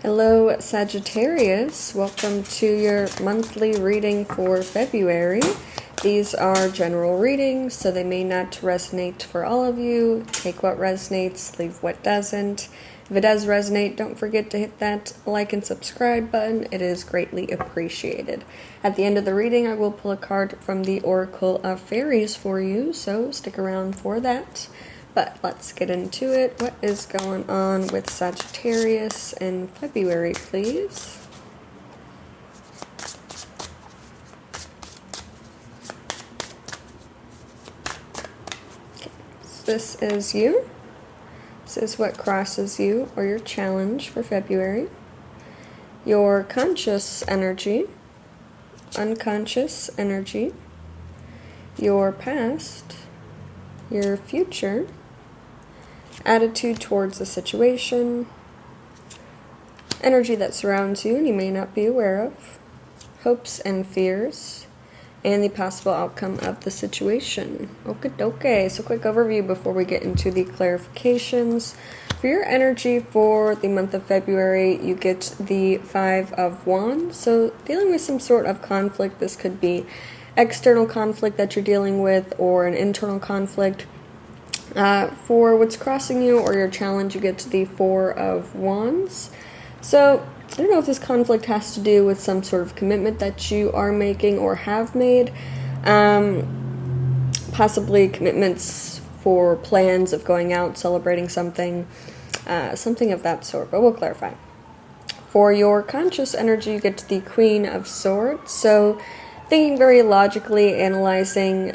Hello, Sagittarius. Welcome to your monthly reading for February. These are general readings, so they may not resonate for all of you. Take what resonates, leave what doesn't. If it does resonate, don't forget to hit that like and subscribe button. It is greatly appreciated. At the end of the reading, I will pull a card from the Oracle of Fairies for you, so stick around for that. But let's get into it. What is going on with Sagittarius in February, please? Okay, so this is you. This is what crosses you or your challenge for February. Your conscious energy, unconscious energy, your past, your future, attitude towards the situation, energy that surrounds you and you may not be aware of, hopes and fears, and the possible outcome of the situation. Okay, so quick overview before we get into the clarifications. For your energy for the month of February, you get the Five of Wands. So dealing with some sort of conflict. This could be external conflict that you're dealing with or an internal conflict. For what's crossing you or your challenge, you get to the Four of Wands. So I don't know if this conflict has to do with some sort of commitment that you are making or have made. Possibly commitments for plans of going out, celebrating something, something of that sort, but we'll clarify. For your conscious energy, you get to the Queen of Swords. So thinking very logically, analyzing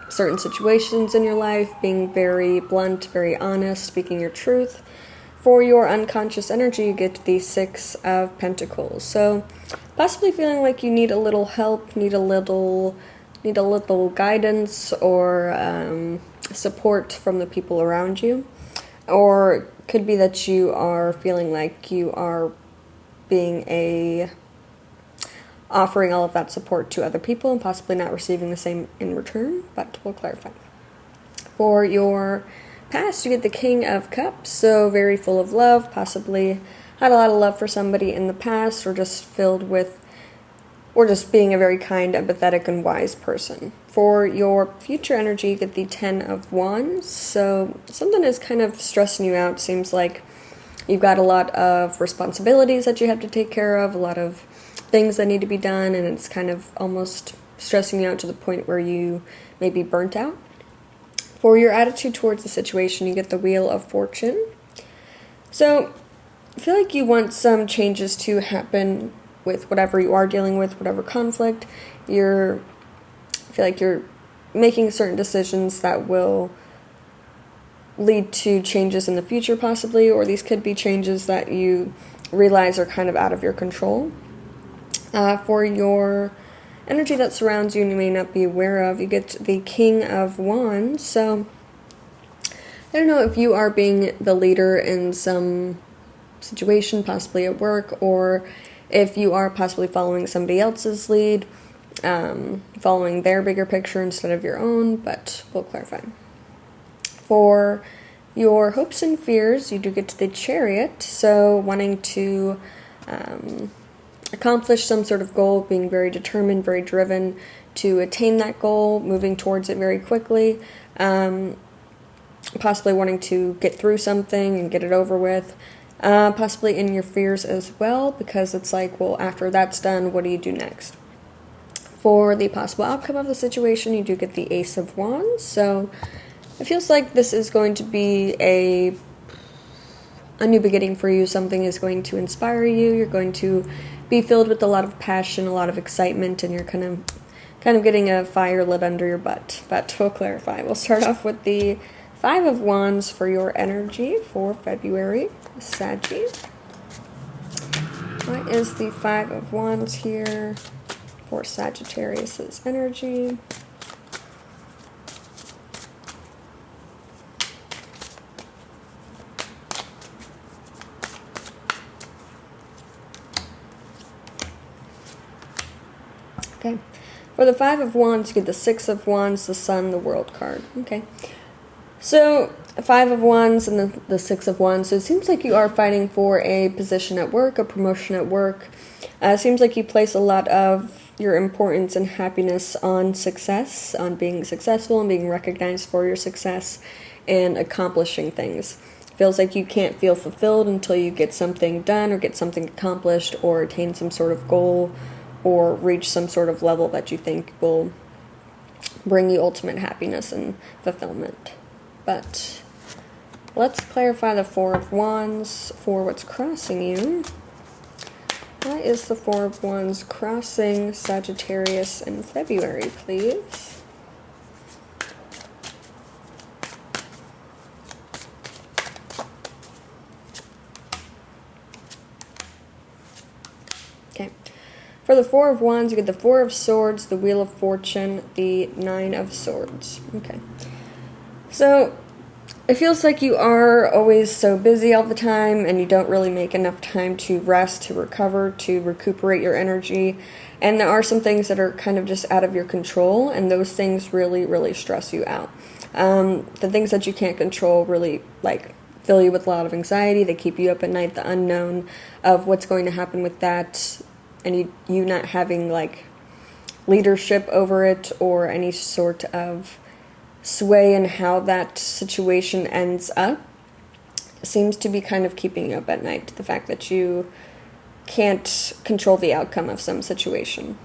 certain situations in your life, being very blunt, very honest, speaking your truth. For your unconscious energy, you get the Six of Pentacles. So possibly feeling like you need a little help, need a little guidance or support from the people around you. Or could be that you are feeling like you are offering all of that support to other people and possibly not receiving the same in return, but we'll clarify. For your past, you get the King of Cups, so very full of love, possibly had a lot of love for somebody in the past, or just being a very kind, empathetic, and wise person. For your future energy, you get the Ten of Wands, so something is kind of stressing you out. Seems like you've got a lot of responsibilities that you have to take care of, a lot of things that need to be done, and it's kind of almost stressing you out to the point where you may be burnt out. For your attitude towards the situation, you get the Wheel of Fortune. So I feel like you want some changes to happen with whatever you are dealing with, whatever conflict. I feel like you're making certain decisions that will lead to changes in the future possibly, or these could be changes that you realize are kind of out of your control. For your energy that surrounds you and you may not be aware of, you get the King of Wands. So I don't know if you are being the leader in some situation, possibly at work, or if you are possibly following somebody else's lead, following their bigger picture instead of your own, but we'll clarify. For your hopes and fears, you do get to the Chariot, so wanting to accomplish some sort of goal, being very determined, very driven to attain that goal, moving towards it very quickly, possibly wanting to get through something and get it over with, possibly in your fears as well, because it's like, well, after that's done, what do you do next? For the possible outcome of the situation, you do get the Ace of Wands, so it feels like this is going to be a new beginning for you. Something is going to inspire you. You're going to be filled with a lot of passion, a lot of excitement, and you're kind of getting a fire lit under your butt. But we'll clarify. We'll start off with the Five of Wands for your energy for February, Saggy. What is the Five of Wands here for Sagittarius's energy? Okay. For the Five of Wands, you get the Six of Wands, the Sun, the World card. Okay. So Five of Wands and the Six of Wands. So it seems like you are fighting for a position at work, a promotion at work. It seems like you place a lot of your importance and happiness on success, on being successful and being recognized for your success and accomplishing things. Feels like you can't feel fulfilled until you get something done or get something accomplished or attain some sort of goal or reach some sort of level that you think will bring you ultimate happiness and fulfillment. But let's clarify the Four of Wands for what's crossing you. Why is the Four of Wands crossing Sagittarius in February, please? Okay. For the Four of Wands, you get the Four of Swords, the Wheel of Fortune, the Nine of Swords. Okay. So it feels like you are always so busy all the time and you don't really make enough time to rest, to recover, to recuperate your energy. And there are some things that are kind of just out of your control, and those things really, really stress you out. The things that you can't control really fill you with a lot of anxiety. They keep you up at night, the unknown of what's going to happen with that, and you not having leadership over it or any sort of sway in how that situation ends up seems to be kind of keeping you up at night. The fact that you can't control the outcome of some situation.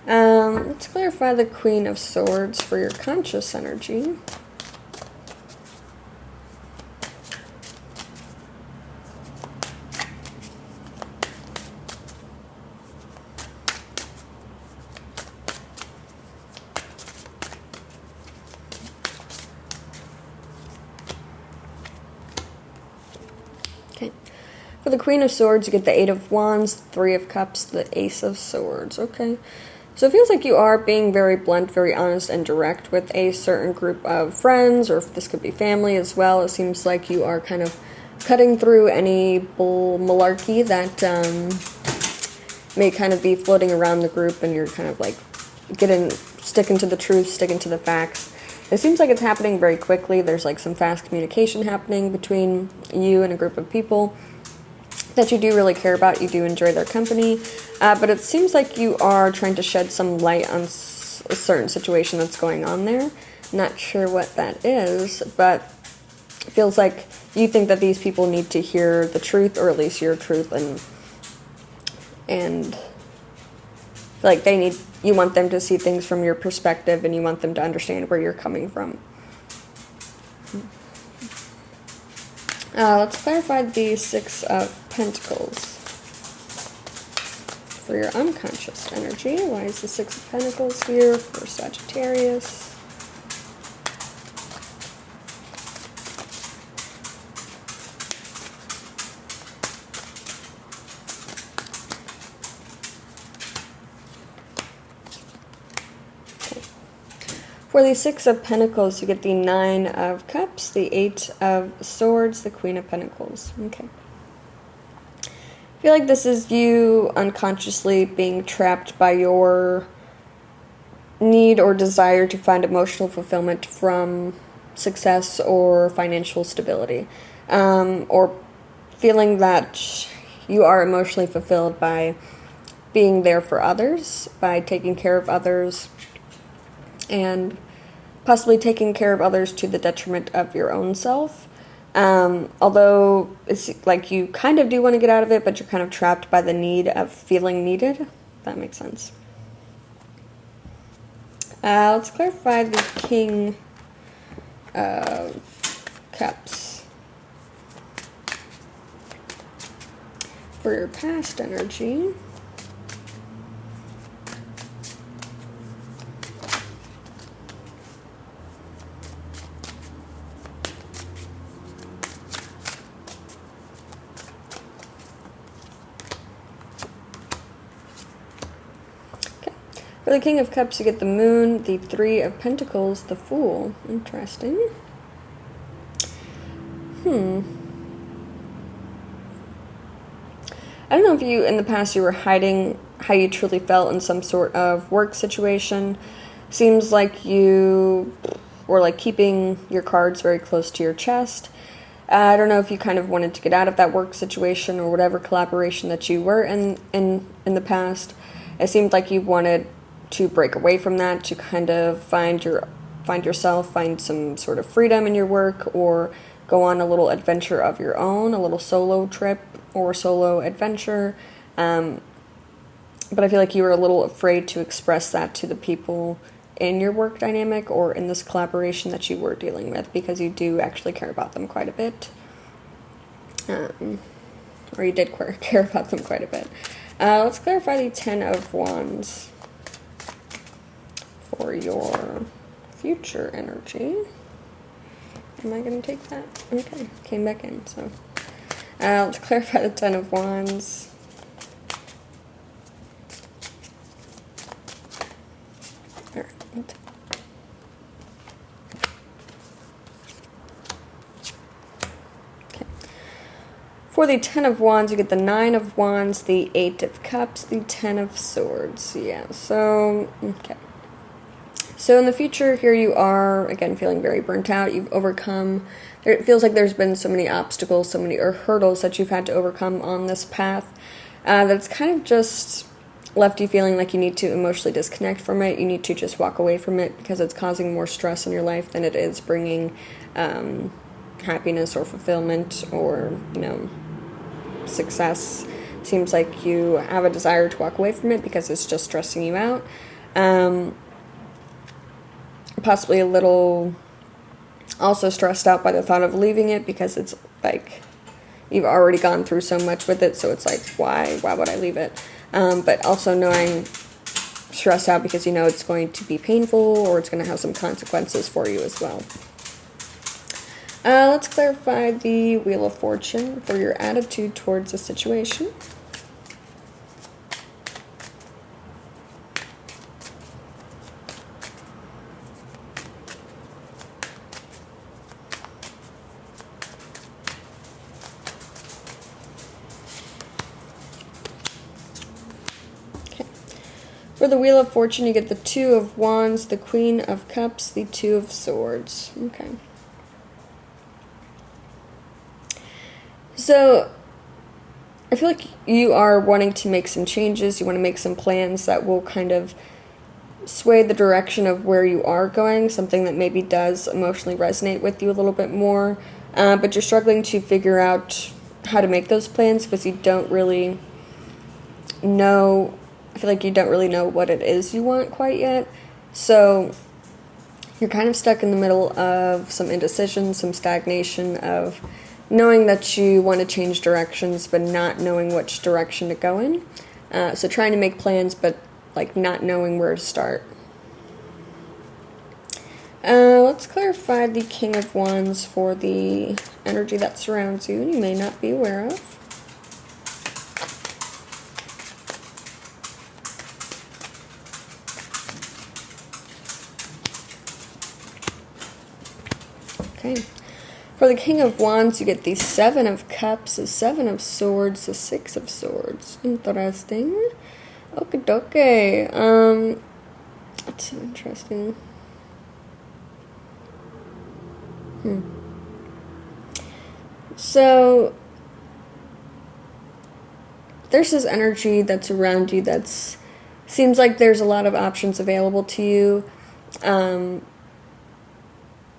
Let's clarify the Queen of Swords for your conscious energy. Okay. For the Queen of Swords, you get the Eight of Wands, Three of Cups, the Ace of Swords. Okay. So it feels like you are being very blunt, very honest, and direct with a certain group of friends, or if this could be family as well. It seems like you are kind of cutting through any bull malarkey that may kind of be floating around the group, and you're kind of sticking to the truth, sticking to the facts. It seems like it's happening very quickly. There's some fast communication happening between you and a group of people that you do really care about. You do enjoy their company. But it seems like you are trying to shed some light on a certain situation that's going on there. Not sure what that is, but it feels like you think that these people need to hear the truth, or at least your truth, and feel like you want them to see things from your perspective, and you want them to understand where you're coming from. Let's clarify the Six of Pentacles for your unconscious energy. Why is the Six of Pentacles here for Sagittarius? For the Six of Pentacles, you get the Nine of Cups, the Eight of Swords, the Queen of Pentacles. Okay. I feel like this is you unconsciously being trapped by your need or desire to find emotional fulfillment from success or financial stability, or feeling that you are emotionally fulfilled by being there for others, by taking care of others, and possibly taking care of others to the detriment of your own self. Although it's like you kind of do want to get out of it, but you're kind of trapped by the need of feeling needed. If that makes sense. Let's clarify the King of Cups for your past energy. For the King of Cups, you get the Moon, the Three of Pentacles, the Fool. Interesting. I don't know if you, in the past, you were hiding how you truly felt in some sort of work situation. Seems like you or like keeping your cards very close to your chest. I don't know if you kind of wanted to get out of that work situation or whatever collaboration that you were in the past. It seemed like you wanted to break away from that, to kind of find yourself, find some sort of freedom in your work, or go on a little adventure of your own, a little solo trip or solo adventure. But I feel like you were a little afraid to express that to the people in your work dynamic or in this collaboration that you were dealing with, because you do actually care about them quite a bit. Or you did care about them quite a bit. Let's clarify the Ten of Wands for your future energy. Am I going to take that? Okay, came back in. So let's clarify the Ten of Wands. All right. Okay. For the Ten of Wands, you get the Nine of Wands, the Eight of Cups, the Ten of Swords. Yeah, so, okay. So in the future, here you are, again, feeling very burnt out. You've overcome, it feels like there's been so many obstacles, so many hurdles that you've had to overcome on this path, that it's kind of just left you feeling like you need to emotionally disconnect from it. You need to just walk away from it because it's causing more stress in your life than it is bringing happiness or fulfillment or, success. Seems like you have a desire to walk away from it because it's just stressing you out. Possibly a little also stressed out by the thought of leaving it because it's like you've already gone through so much with it, so it's like, why would I leave it? But also knowing stressed out because you know it's going to be painful or it's going to have some consequences for you as well. Let's clarify the Wheel of Fortune for your attitude towards the situation. For the Wheel of Fortune, you get the Two of Wands, the Queen of Cups, the Two of Swords. Okay. So, I feel like you are wanting to make some changes. You want to make some plans that will kind of sway the direction of where you are going, something that maybe does emotionally resonate with you a little bit more. But you're struggling to figure out how to make those plans because you don't really know. I feel like you don't really know what it is you want quite yet. So you're kind of stuck in the middle of some indecision, some stagnation of knowing that you want to change directions but not knowing which direction to go in. So trying to make plans but like not knowing where to start. Let's clarify the King of Wands for the energy that surrounds you and you may not be aware of. Okay. For the King of Wands, you get the Seven of Cups, the Seven of Swords, the Six of Swords. Interesting. Okie dokie. That's so interesting. So, there's this energy that's around you that's seems like there's a lot of options available to you.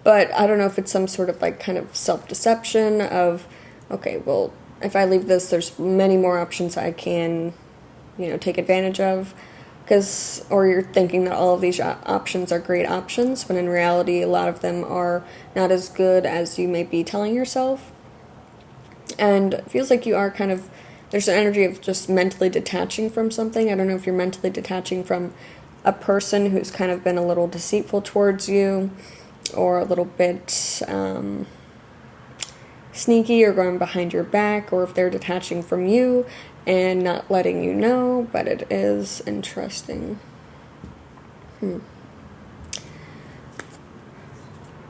But I don't know if it's some sort of like kind of self-deception of, okay, well, if I leave this, there's many more options I can, take advantage of. Or you're thinking that all of these options are great options, when in reality, a lot of them are not as good as you may be telling yourself. And it feels like you are kind of, there's an energy of just mentally detaching from something. I don't know if you're mentally detaching from a person who's kind of been a little deceitful towards you, or a little bit sneaky or going behind your back, or if they're detaching from you and not letting you know, but it is interesting.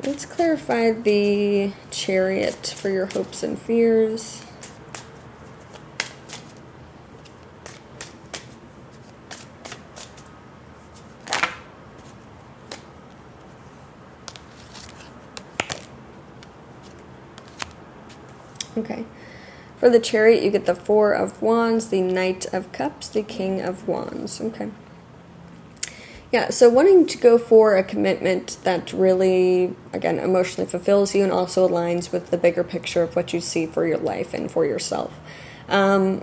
Let's clarify the Chariot for your hopes and fears. For the Chariot, you get the Four of Wands, the Knight of Cups, the King of Wands. Okay. Yeah, so wanting to go for a commitment that really, again, emotionally fulfills you and also aligns with the bigger picture of what you see for your life and for yourself. I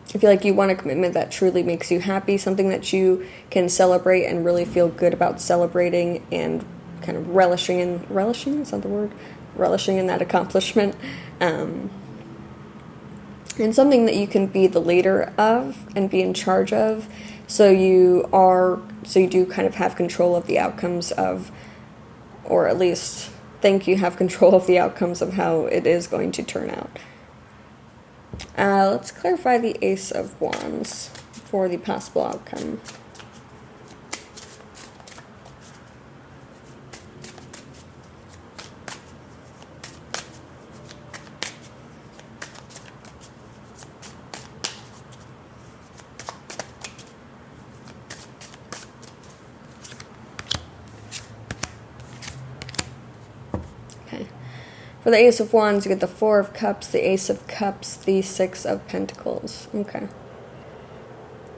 feel like you want a commitment that truly makes you happy, something that you can celebrate and really feel good about celebrating and kind of relishing is that the word? Relishing in that accomplishment. And something that you can be the leader of and be in charge of. So you do kind of have control of the outcomes of, or at least think you have control of the outcomes of how it is going to turn out. Let's clarify the Ace of Wands for the possible outcome. For the Ace of Wands, you get the Four of Cups, the Ace of Cups, the Six of Pentacles. Okay.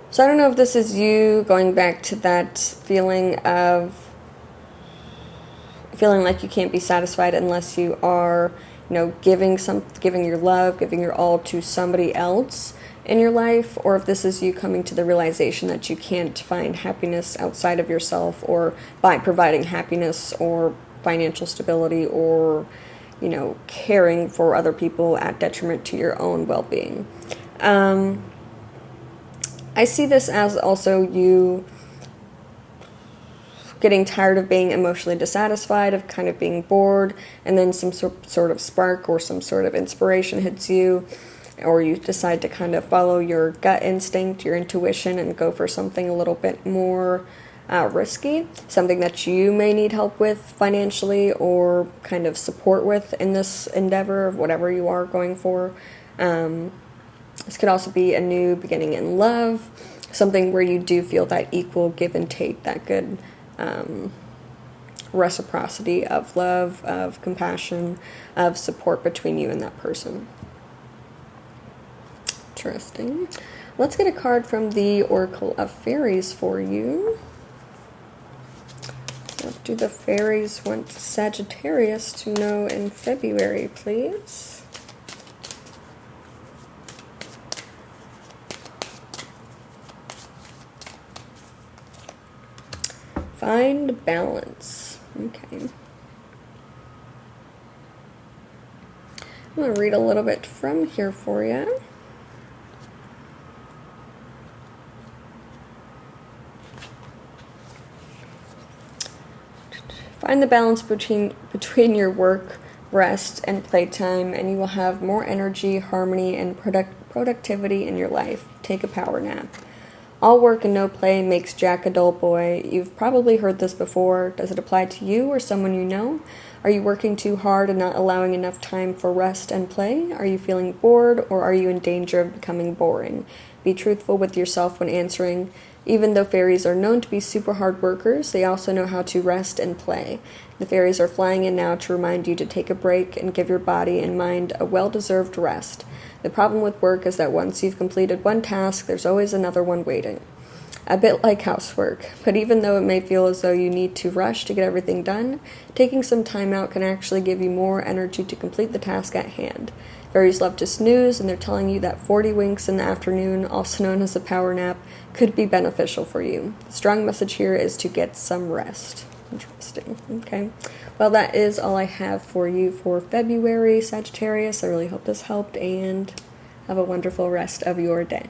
So I don't know if this is you going back to that feeling like you can't be satisfied unless you are, giving your love, giving your all to somebody else in your life, or if this is you coming to the realization that you can't find happiness outside of yourself or by providing happiness or financial stability or caring for other people at detriment to your own well-being. I see this as also you getting tired of being emotionally dissatisfied, of kind of being bored, and then some sort of spark or some sort of inspiration hits you, or you decide to kind of follow your gut instinct, your intuition, and go for something a little bit more risky, something that you may need help with financially or kind of support with in this endeavor of whatever you are going for. This could also be a new beginning in love, something where you do feel that equal give and take, that good reciprocity of love, of compassion, of support between you and that person. Interesting. Let's get a card from the Oracle of Fairies for you. What do the fairies want Sagittarius to know in February, please? Find balance. Okay. I'm going to read a little bit from here for you. Find the balance between your work, rest, and playtime, and you will have more energy, harmony, and productivity in your life. Take a power nap. All work and no play makes Jack a dull boy. You've probably heard this before. Does it apply to you or someone you know? Are you working too hard and not allowing enough time for rest and play? Are you feeling bored, or are you in danger of becoming boring? Be truthful with yourself when answering. Even though fairies are known to be super hard workers, they also know how to rest and play. The fairies are flying in now to remind you to take a break and give your body and mind a well-deserved rest. The problem with work is that once you've completed one task, there's always another one waiting. A bit like housework, but even though it may feel as though you need to rush to get everything done, taking some time out can actually give you more energy to complete the task at hand. Fairies love to snooze, and they're telling you that 40 winks in the afternoon, also known as a power nap, could be beneficial for you. The strong message here is to get some rest. Interesting. Okay. Well, that is all I have for you for February, Sagittarius. I really hope this helped, and have a wonderful rest of your day.